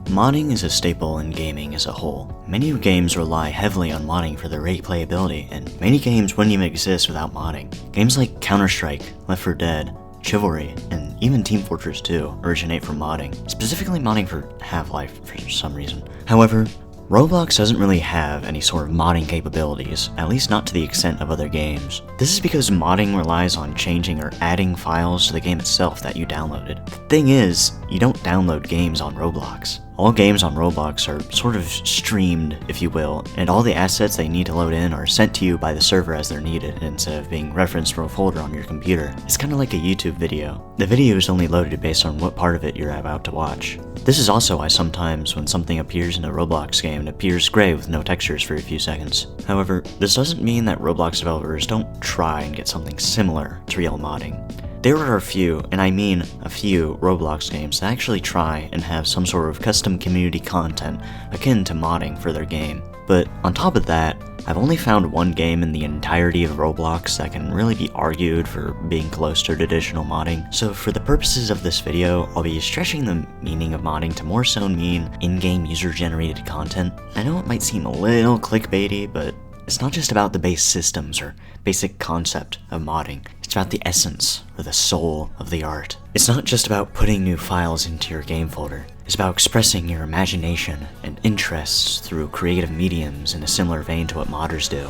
Modding is a staple in gaming as a whole. Many games rely heavily on modding for their replayability, and many games wouldn't even exist without modding. Games like Counter-Strike, Left 4 Dead, Chivalry, and even Team Fortress 2 originate from modding, specifically modding for Half-Life for some reason. However, Roblox doesn't really have any sort of modding capabilities, at least not to the extent of other games. This is because modding relies on changing or adding files to the game itself that you downloaded. The thing is, you don't download games on Roblox. All games on Roblox are sort of streamed, if you will, and all the assets they need to load in are sent to you by the server as they're needed, instead of being referenced from a folder on your computer. It's kinda like a YouTube video. The video is only loaded based on what part of it you're about to watch. This is also why sometimes when something appears in a Roblox game, it appears gray with no textures for a few seconds. However, this doesn't mean that Roblox developers don't try and get something similar to real modding. There are a few, and I mean a few, Roblox games that actually try and have some sort of custom community content akin to modding for their game. But on top of that, I've only found one game in the entirety of Roblox that can really be argued for being close to traditional modding. So for the purposes of this video, I'll be stretching the meaning of modding to more so mean in-game user-generated content. I know it might seem a little clickbaity, but it's not just about the base systems or basic concept of modding. It's about the essence or the soul of the art. It's not just about putting new files into your game folder. It's about expressing your imagination and interests through creative mediums in a similar vein to what modders do.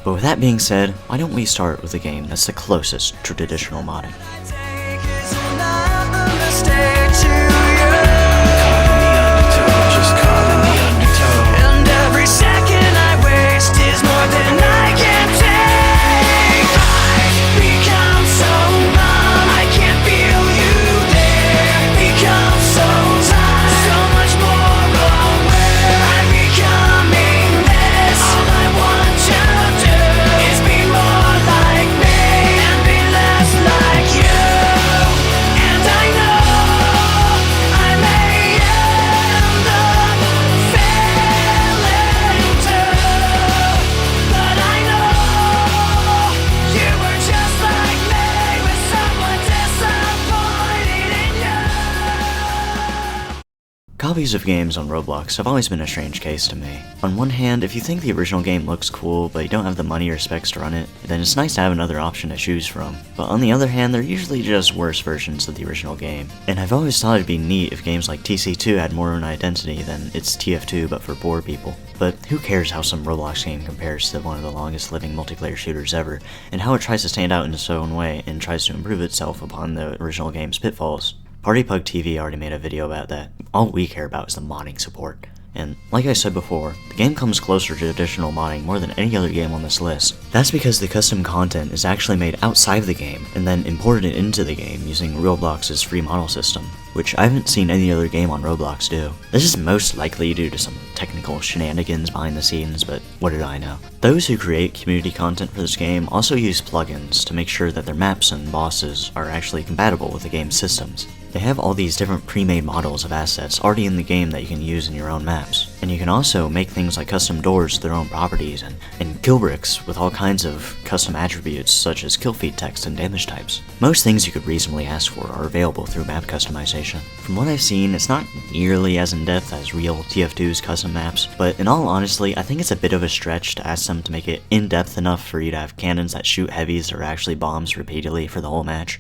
But with that being said, why don't we start with a game that's the closest to traditional modding. Copies of games on Roblox have always been a strange case to me. On one hand, if you think the original game looks cool, but you don't have the money or specs to run it, then it's nice to have another option to choose from. But on the other hand, they're usually just worse versions of the original game. And I've always thought it'd be neat if games like TC2 had more of an identity than it's TF2 but for poor people. But who cares how some Roblox game compares to one of the longest living multiplayer shooters ever, and how it tries to stand out in its own way and tries to improve itself upon the original game's pitfalls. PartyPug TV already made a video about that. All we care about is the modding support. And like I said before, the game comes closer to traditional modding more than any other game on this list. That's because the custom content is actually made outside of the game and then imported into the game using Roblox's free model system, which I haven't seen any other game on Roblox do. This is most likely due to some technical shenanigans behind the scenes, but what did I know? Those who create community content for this game also use plugins to make sure that their maps and bosses are actually compatible with the game's systems. They have all these different pre-made models of assets already in the game that you can use in your own maps. And you can also make things like custom doors with their own properties and kill bricks with all kinds of custom attributes such as kill feed text and damage types. Most things you could reasonably ask for are available through map customization. From what I've seen, it's not nearly as in-depth as real TF2's custom maps, but in all honesty, I think it's a bit of a stretch to ask them to make it in-depth enough for you to have cannons that shoot heavies or actually bombs repeatedly for the whole match.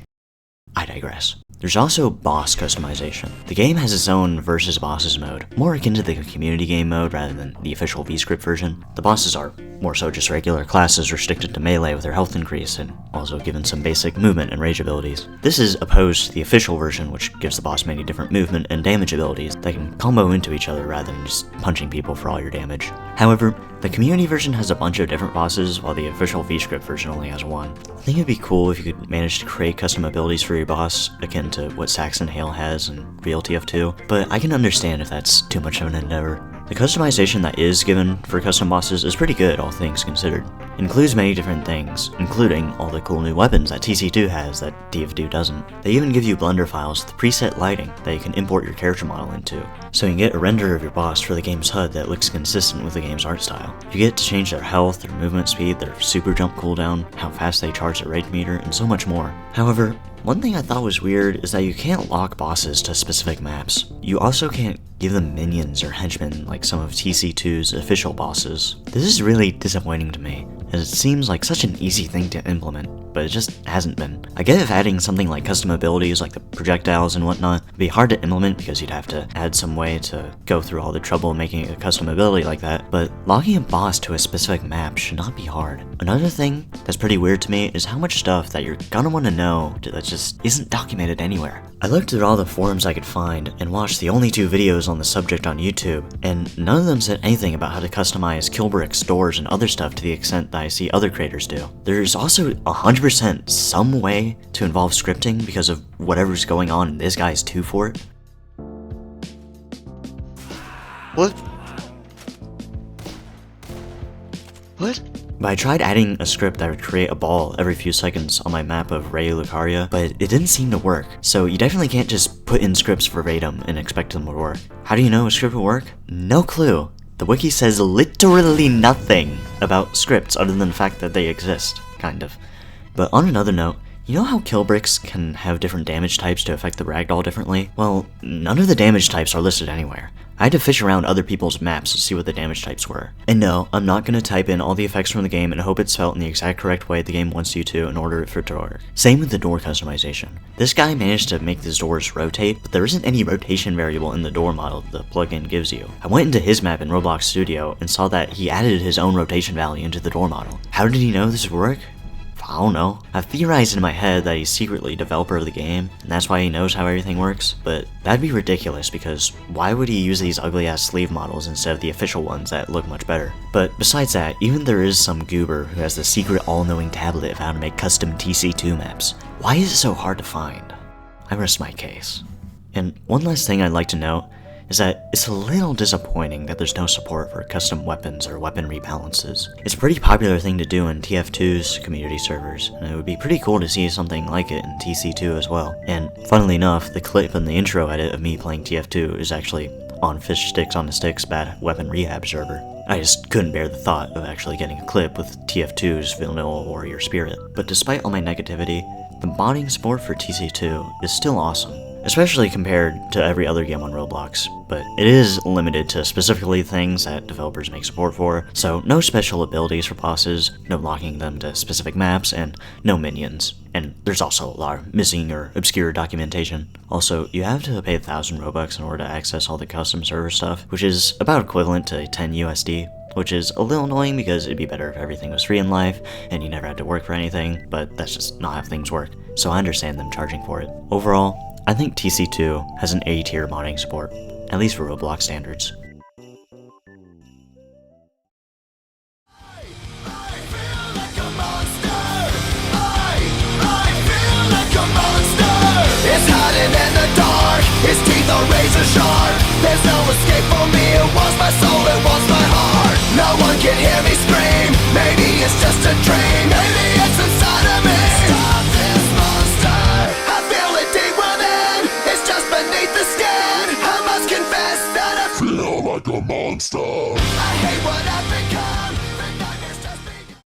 I digress. There's also boss customization. The game has its own versus bosses mode, more akin to the community game mode rather than the official VScript version. The bosses are more so just regular classes restricted to melee with their health increase and also given some basic movement and rage abilities. This is opposed to the official version, which gives the boss many different movement and damage abilities that can combo into each other rather than just punching people for all your damage. However, the community version has a bunch of different bosses, while the official VScript version only has one. I think it'd be cool if you could manage to create custom abilities for your boss, akin to what Saxon Hale has in real TF2, but I can understand if that's too much of an endeavor. The customization that is given for custom bosses is pretty good, all things considered. It includes many different things, including all the cool new weapons that TC2 has that TF2 doesn't. They even give you Blender files with preset lighting that you can import your character model into, so you can get a render of your boss for the game's HUD that looks consistent with the game's art style. You get to change their health, their movement speed, their super jump cooldown, how fast they charge their rage meter, and so much more. However, one thing I thought was weird is that you can't lock bosses to specific maps. You also can't give them minions or henchmen like some of TC2's official bosses. This is really disappointing to me, as it seems like such an easy thing to implement, but it just hasn't been. I get if adding something like custom abilities like the projectiles and whatnot would be hard to implement because you'd have to add some way to go through all the trouble making a custom ability like that, but locking a boss to a specific map should not be hard. Another thing that's pretty weird to me is how much stuff that you're gonna want to know that just isn't documented anywhere. I looked at all the forums I could find and watched the only 2 videos on the subject on YouTube, and none of them said anything about how to customize kill bricks, doors, and other stuff to the extent that I see other creators do. There's also 100% some way to involve scripting because of whatever's going on in this guy's 2 fort. What? But I tried adding a script that would create a ball every few seconds on my map of Ray Lucaria, but it didn't seem to work. So you definitely can't just put in scripts verbatim and expect them to work. How do you know a script will work? No clue. The wiki says literally nothing about scripts other than the fact that they exist, kind of. But on another note, you know how kill bricks can have different damage types to affect the ragdoll differently? Well, none of the damage types are listed anywhere. I had to fish around other people's maps to see what the damage types were. And no, I'm not going to type in all the effects from the game and hope it's felt in the exact correct way the game wants you to in order for it to work. Same with the door customization. This guy managed to make these doors rotate, but there isn't any rotation variable in the door model the plugin gives you. I went into his map in Roblox Studio and saw that he added his own rotation value into the door model. How did he know this would work? I don't know. I've theorized in my head that he's secretly developer of the game, and that's why he knows how everything works, but that'd be ridiculous because why would he use these ugly ass sleeve models instead of the official ones that look much better? But besides that, even there is some goober who has the secret all-knowing tablet of how to make custom TC2 maps. Why is it so hard to find? I rest my case. And one last thing I'd like to note is that it's a little disappointing that there's no support for custom weapons or weapon rebalances. It's a pretty popular thing to do in TF2's community servers, and it would be pretty cool to see something like it in TC2 as well. And funnily enough, the clip in the intro edit of me playing TF2 is actually on Fish Sticks on the Sticks bad weapon rehab server. I just couldn't bear the thought of actually getting a clip with TF2's Vanilla Warrior Spirit. But despite all my negativity, the modding support for TC2 is still awesome, especially compared to every other game on Roblox, but it is limited to specifically things that developers make support for, so no special abilities for bosses, no locking them to specific maps, and no minions. And there's also a lot of missing or obscure documentation. Also, you have to pay 1,000 Robux in order to access all the custom server stuff, which is about equivalent to 10 USD. Which is a little annoying because it'd be better if everything was free in life and you never had to work for anything, but that's just not how things work, so I understand them charging for it. Overall, I think TC2 has an A-tier modding support, at least for Roblox standards. It's hiding in the dark, his teeth are razor sharp. There's no escape for me, it wants my soul, it wants my heart. No one can hear me scream, maybe it's just a dream. Maybe it's inside of me. Stop this monster, I feel it deep within. It's just beneath the skin, I must confess that I feel like a monster. I hate what I've become, the nightmares just begun.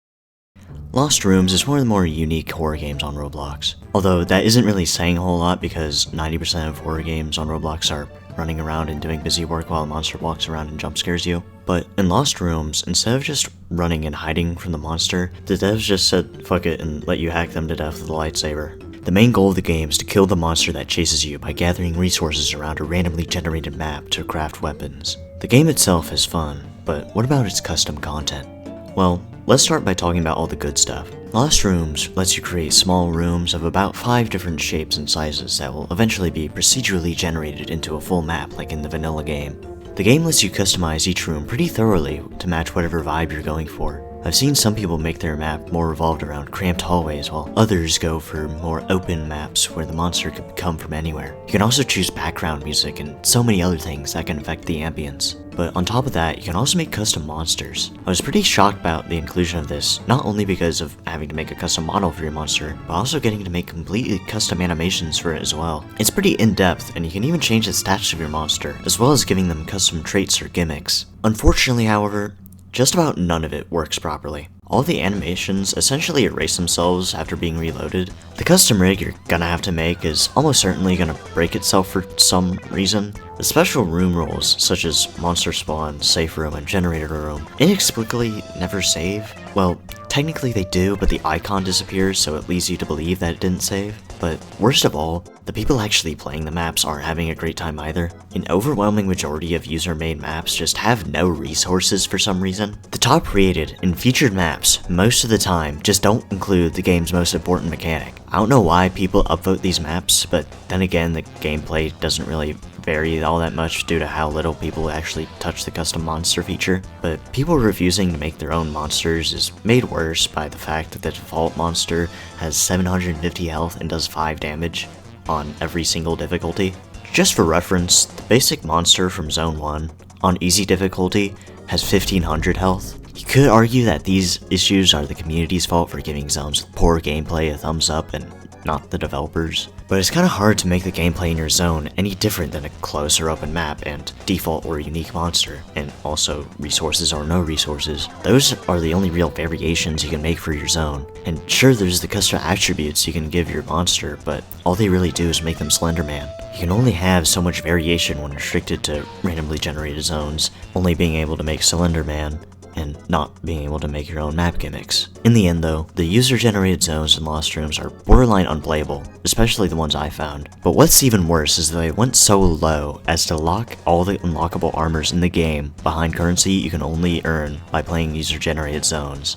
Lost Rooms is one of the more unique horror games on Roblox. Although that isn't really saying a whole lot because 90% of horror games on Roblox are running around and doing busy work while a monster walks around and jump scares you. But in Lost Rooms, instead of just running and hiding from the monster, the devs just said fuck it and let you hack them to death with a lightsaber. The main goal of the game is to kill the monster that chases you by gathering resources around a randomly generated map to craft weapons. The game itself is fun, but what about its custom content? Well, let's start by talking about all the good stuff. Lost Rooms lets you create small rooms of about 5 different shapes and sizes that will eventually be procedurally generated into a full map like in the vanilla game. The game lets you customize each room pretty thoroughly to match whatever vibe you're going for. I've seen some people make their map more revolved around cramped hallways, while others go for more open maps where the monster could come from anywhere. You can also choose background music and so many other things that can affect the ambience. But on top of that, you can also make custom monsters. I was pretty shocked about the inclusion of this, not only because of having to make a custom model for your monster, but also getting to make completely custom animations for it as well. It's pretty in-depth, and you can even change the stats of your monster, as well as giving them custom traits or gimmicks. Unfortunately, however, just about none of it works properly. all the animations essentially erase themselves after being reloaded. The custom rig you're gonna have to make is almost certainly gonna break itself for some reason. The special room rules, such as monster spawn, safe room, and generator room, inexplicably never save. Well, technically they do, but the icon disappears, so it leads you to believe that it didn't save. But worst of all, the people actually playing the maps aren't having a great time either. An overwhelming majority of user-made maps just have no resources for some reason. The top rated and featured maps, most of the time, just don't include the game's most important mechanic. I don't know why people upvote these maps, but then again, the gameplay doesn't really vary all that much due to how little people actually touch the custom monster feature. But people refusing to make their own monsters is made worse by the fact that the default monster has 750 health and does 5 damage on every single difficulty. Just for reference, the basic monster from Zone 1 on easy difficulty has 1500 health. You could argue that these issues are the community's fault for giving zones with poor gameplay a thumbs up and not the developers. But it's kinda hard to make the gameplay in your zone any different than a closed or open map and default or unique monster, and also resources or no resources. Those are the only real variations you can make for your zone. And sure, there's the custom attributes you can give your monster, but all they really do is make them Slenderman. You can only have so much variation when restricted to randomly generated zones, only being able to make Slenderman, and not being able to make your own map gimmicks. In the end though, the user-generated zones in Lost Rooms are borderline unplayable, especially the ones I found. But what's even worse is that they went so low as to lock all the unlockable armors in the game behind currency you can only earn by playing user-generated zones.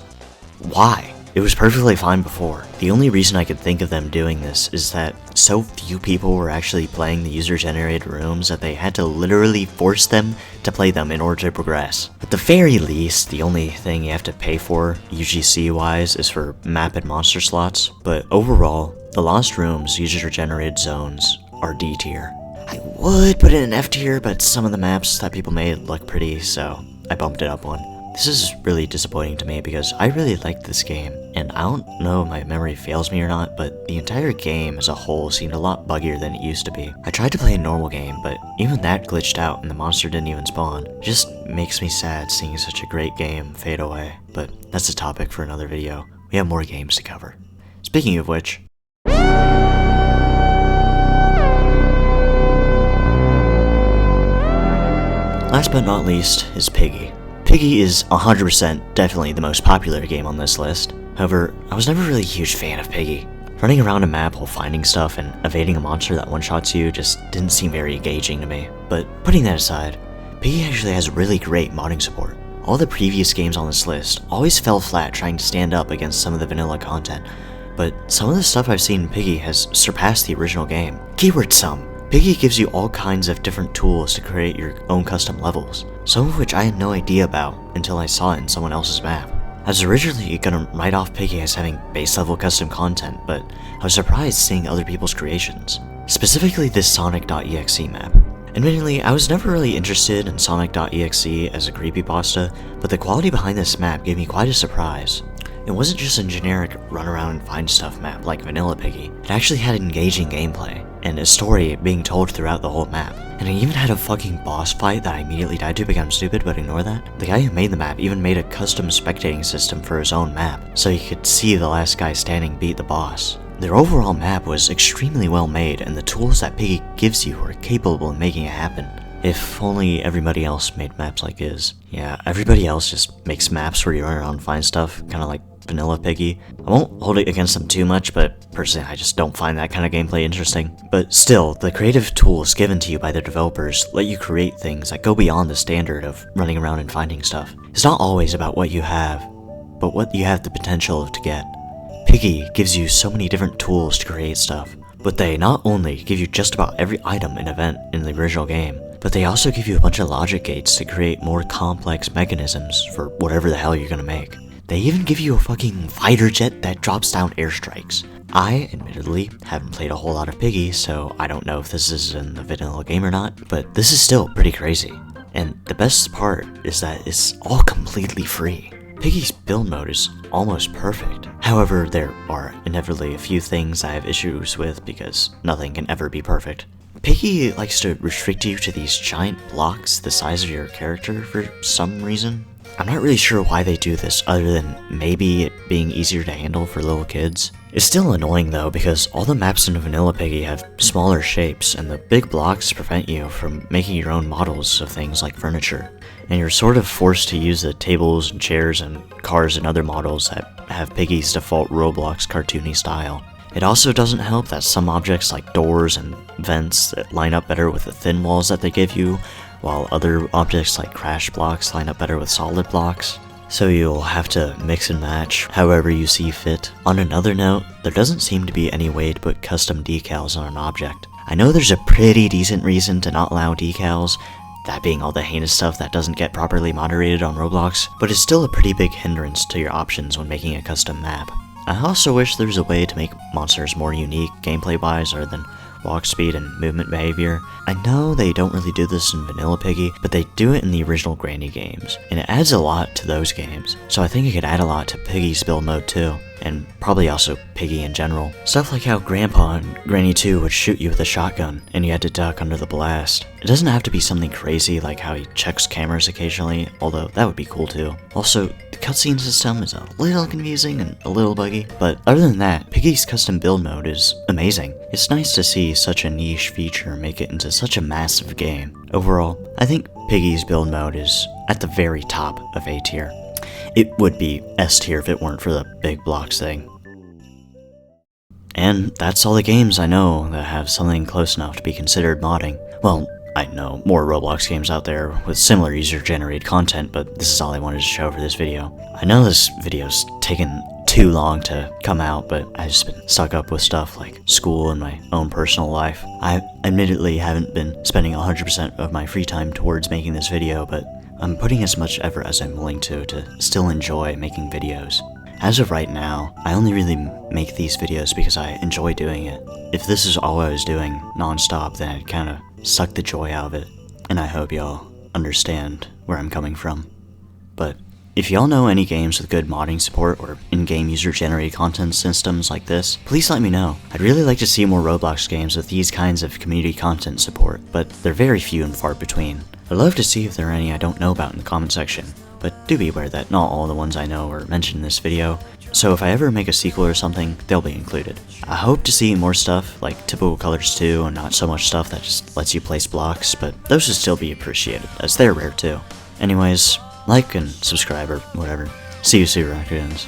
Why? It was perfectly fine before. The only reason I could think of them doing this is that so few people were actually playing the user-generated rooms that they had to literally force them to play them in order to progress. At the very least, the only thing you have to pay for, UGC-wise, is for map and monster slots, but overall, the Lost Rooms user-generated zones are D tier. I would put it in F tier, but some of the maps that people made look pretty, so I bumped it up one. This is really disappointing to me because I really liked this game, and I don't know if my memory fails me or not, but the entire game as a whole seemed a lot buggier than it used to be. I tried to play a normal game, but even that glitched out and the monster didn't even spawn. It just makes me sad seeing such a great game fade away, but that's a topic for another video. We have more games to cover. Speaking of which, last but not least is Piggy. Piggy is 100% definitely the most popular game on this list. However, I was never really a huge fan of Piggy. Running around a map while finding stuff and evading a monster that one-shots you just didn't seem very engaging to me. But putting that aside, Piggy actually has really great modding support. All the previous games on this list always fell flat trying to stand up against some of the vanilla content, but some of the stuff I've seen in Piggy has surpassed the original game. Keyword some. Piggy gives you all kinds of different tools to create your own custom levels, some of which I had no idea about until I saw it in someone else's map. I was originally gonna write off Piggy as having base level custom content, but I was surprised seeing other people's creations. Specifically this Sonic.exe map. Admittedly, I was never really interested in Sonic.exe as a creepypasta, but the quality behind this map gave me quite a surprise. It wasn't just a generic run around and find stuff map like Vanilla Piggy. It actually had engaging gameplay, and a story being told throughout the whole map. And it even had a fucking boss fight that I immediately died to because I'm stupid, but ignore that. The guy who made the map even made a custom spectating system for his own map, so you could see the last guy standing beat the boss. Their overall map was extremely well made, and the tools that Piggy gives you were capable of making it happen. If only everybody else made maps like his. Yeah, everybody else just makes maps where you run around and find stuff, kinda like Vanilla Piggy. I won't hold it against them too much, but personally I just don't find that kind of gameplay interesting. But still, the creative tools given to you by the developers let you create things that go beyond the standard of running around and finding stuff. It's not always about what you have, but what you have the potential to get. Piggy gives you so many different tools to create stuff, but they not only give you just about every item and event in the original game, but they also give you a bunch of logic gates to create more complex mechanisms for whatever the hell you're gonna make. They even give you a fucking fighter jet that drops down airstrikes. I, admittedly, haven't played a whole lot of Piggy, so I don't know if this is in the vanilla game or not, but this is still pretty crazy. And the best part is that it's all completely free. Piggy's build mode is almost perfect. However, there are inevitably a few things I have issues with because nothing can ever be perfect. Piggy likes to restrict you to these giant blocks the size of your character for some reason. I'm not really sure why they do this other than maybe it being easier to handle for little kids. It's still annoying though because all the maps in Vanilla Piggy have smaller shapes and the big blocks prevent you from making your own models of things like furniture. And you're sort of forced to use the tables and chairs and cars and other models that have Piggy's default Roblox cartoony style. It also doesn't help that some objects like doors and vents that line up better with the thin walls that they give you, while other objects like crash blocks line up better with solid blocks. So you'll have to mix and match however you see fit. On another note, there doesn't seem to be any way to put custom decals on an object. I know there's a pretty decent reason to not allow decals, that being all the heinous stuff that doesn't get properly moderated on Roblox, but it's still a pretty big hindrance to your options when making a custom map. I also wish there was a way to make monsters more unique gameplay-wise other than walk speed and movement behavior. I know they don't really do this in Vanilla Piggy, but they do it in the original Granny games, and it adds a lot to those games, so I think it could add a lot to Piggy's build mode too, and probably also Piggy in general. Stuff like how Grandpa and Granny 2 would shoot you with a shotgun, and you had to duck under the blast. It doesn't have to be something crazy like how he checks cameras occasionally, although that would be cool too. Also, the cutscene system is a little confusing and a little buggy, but other than that, Piggy's custom build mode is amazing. It's nice to see such a niche feature make it into such a massive game. Overall, I think Piggy's build mode is at the very top of A tier. It would be S tier if it weren't for the big blocks thing. And that's all the games I know that have something close enough to be considered modding. Well, I know more Roblox games out there with similar user-generated content, but this is all I wanted to show for this video. I know this video's taken too long to come out, but I've just been stuck up with stuff like school and my own personal life. I admittedly haven't been spending 100% of my free time towards making this video, but I'm putting as much effort as I'm willing to still enjoy making videos. As of right now, I only really make these videos because I enjoy doing it. If this is all I was doing non-stop, then I'd kinda suck the joy out of it, and I hope y'all understand where I'm coming from. But if y'all know any games with good modding support or in-game user-generated content systems like this, please let me know. I'd really like to see more Roblox games with these kinds of community content support, but they're very few and far between. I'd love to see if there are any I don't know about in the comment section, but do be aware that not all the ones I know are mentioned in this video, so if I ever make a sequel or something, they'll be included. I hope to see more stuff like Typical Colors 2 and not so much stuff that just lets you place blocks, but those should still be appreciated, as they're rare too. Anyways, like and subscribe or whatever. See you soon, raccoons.